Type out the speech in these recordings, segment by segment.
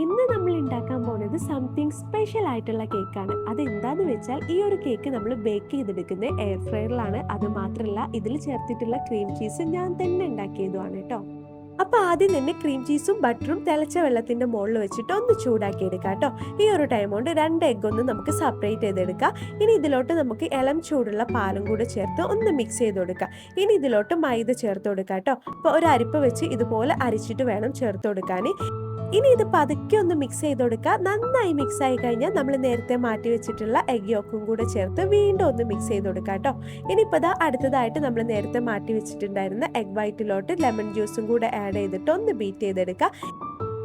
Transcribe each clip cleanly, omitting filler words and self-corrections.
ഇന്ന് നമ്മൾ ഉണ്ടാക്കാൻ പോകുന്നത് സംതിങ് സ്പെഷ്യൽ ആയിട്ടുള്ള കേക്കാണ്. അതെന്താന്ന് വെച്ചാൽ ഈ ഒരു കേക്ക് നമ്മൾ ബേക്ക് ചെയ്തെടുക്കുന്നത് എയർ ഫ്രയറിലാണ്. അത് മാത്രമല്ല ഇതിൽ ചേർത്തിട്ടുള്ള ക്രീം ചീസ് ഞാൻ തന്നെ ഉണ്ടാക്കിയതുമാണ് കേട്ടോ. അപ്പൊ ആദ്യം തന്നെ ക്രീം ചീസും ബട്ടറും തിളച്ച വെള്ളത്തിന്റെ മുകളിൽ വെച്ചിട്ട് ഒന്ന് ചൂടാക്കി എടുക്കാം കേട്ടോ. ഈ ഒരു ടൈം കൊണ്ട് 2 എഗ് ഒന്ന് നമുക്ക് സെപ്പറേറ്റ് ചെയ്തെടുക്കാം. ഇനി ഇതിലോട്ട് നമുക്ക് ഇളം ചൂടുള്ള പാലും കൂടെ ചേർത്ത് ഒന്ന് മിക്സ് ചെയ്ത് കൊടുക്കാം. ഇനി ഇതിലോട്ട് മൈദ ചേർത്ത് കൊടുക്കാം കേട്ടോ. അപ്പൊ ഒരു അരിപ്പ വെച്ച് ഇതുപോലെ അരിച്ചിട്ട് വേണം ചേർത്ത് കൊടുക്കാൻ. ഇനി ഇത് പതുക്കെ ഒന്ന് മിക്സ് ചെയ്ത് കൊടുക്കുക. നന്നായി മിക്സ് ആയി കഴിഞ്ഞാൽ നമ്മൾ നേരത്തെ മാറ്റി വെച്ചിട്ടുള്ള എഗ് യോക്കും കൂടെ ചേർത്ത് വീണ്ടും ഒന്ന് മിക്സ് ചെയ്ത് കൊടുക്കുക കേട്ടോ. ഇനിയിപ്പോൾ ഇതാ അടുത്തതായിട്ട് നമ്മൾ നേരത്തെ മാറ്റി വെച്ചിട്ടുണ്ടായിരുന്ന എഗ് വൈറ്റിലോട്ട് ലെമൺ ജ്യൂസും കൂടെ ആഡ് ചെയ്തിട്ട് ഒന്ന് ബീറ്റ് ചെയ്തെടുക്കുക.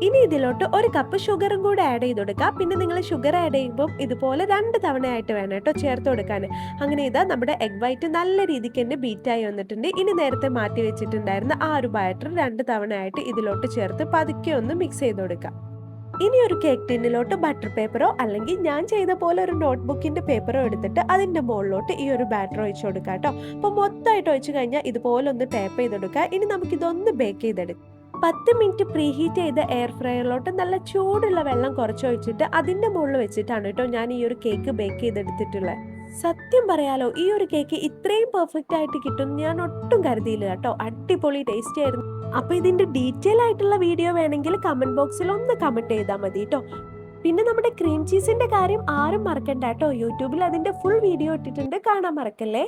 ഇനി ഇതിലോട്ട് 1 കപ്പ് ഷുഗറും കൂടെ ആഡ് ചെയ്ത് കൊടുക്കുക. പിന്നെ നിങ്ങൾ ഷുഗർ ആഡ് ചെയ്യുമ്പോൾ ഇതുപോലെ 2 തവണയായിട്ട് വേണം കേട്ടോ ചേർത്ത് കൊടുക്കാൻ. അങ്ങനെ ഇതാ നമ്മുടെ എഗ് വൈറ്റ് നല്ല രീതിക്ക് തന്നെ ബീറ്റായി വന്നിട്ടുണ്ട്. ഇനി നേരത്തെ മാറ്റി വെച്ചിട്ടുണ്ടായിരുന്ന ആ ഒരു ബാറ്റർ 2 തവണയായിട്ട് ഇതിലോട്ട് ചേർത്ത് പതുക്കെ ഒന്ന് മിക്സ് ചെയ്ത് കൊടുക്കുക. ഇനി ഒരു കേക്ക് ടിന്നിലോട്ട് ബട്ടർ പേപ്പറോ അല്ലെങ്കിൽ ഞാൻ ചെയ്ത പോലെ ഒരു നോട്ട്ബുക്കിന്റെ പേപ്പറോ എടുത്തിട്ട് അതിന്റെ മുകളിലോട്ട് ഈ ഒരു ബാറ്റർ ഒഴിച്ചു കൊടുക്കുക കേട്ടോ. അപ്പോൾ മൊത്തമായിട്ട് ഒഴിച്ചു കഴിഞ്ഞാൽ ഇതുപോലെ ഒന്ന് ടാപ്പ് ചെയ്തെടുക്കുക. ഇനി നമുക്കിതൊന്ന് ബേക്ക് ചെയ്തെടുക്കാം. 10 മിനിറ്റ് പ്രീ ഹീറ്റ് ചെയ്ത എയർ ഫ്രയറിലോട്ട് നല്ല ചൂടുള്ള വെള്ളം കുറച്ചൊഴിച്ചിട്ട് അതിൻ്റെ മുകളിൽ വെച്ചിട്ടാണ് കേട്ടോ ഞാൻ ഈ ഒരു കേക്ക് ബേക്ക് ചെയ്തെടുത്തിട്ടുള്ളത്. സത്യം പറയാലോ, ഈ ഒരു കേക്ക് ഇത്രയും പെർഫെക്റ്റ് ആയിട്ട് കിട്ടും ഞാൻ ഒട്ടും കരുതിയില്ല കേട്ടോ. അടിപൊളി ടേസ്റ്റി ആയിരുന്നു. അപ്പൊ ഇതിന്റെ ഡീറ്റെയിൽ ആയിട്ടുള്ള വീഡിയോ വേണമെങ്കിൽ കമന്റ് ബോക്സിൽ ഒന്ന് കമന്റ് ചെയ്താൽ മതി കേട്ടോ. പിന്നെ നമ്മുടെ ക്രീം ചീസിന്റെ കാര്യം ആരും മറക്കണ്ട കേട്ടോ. യൂട്യൂബിൽ അതിന്റെ ഫുൾ വീഡിയോ ഇട്ടിട്ടുണ്ട്, കാണാൻ മറക്കല്ലേ.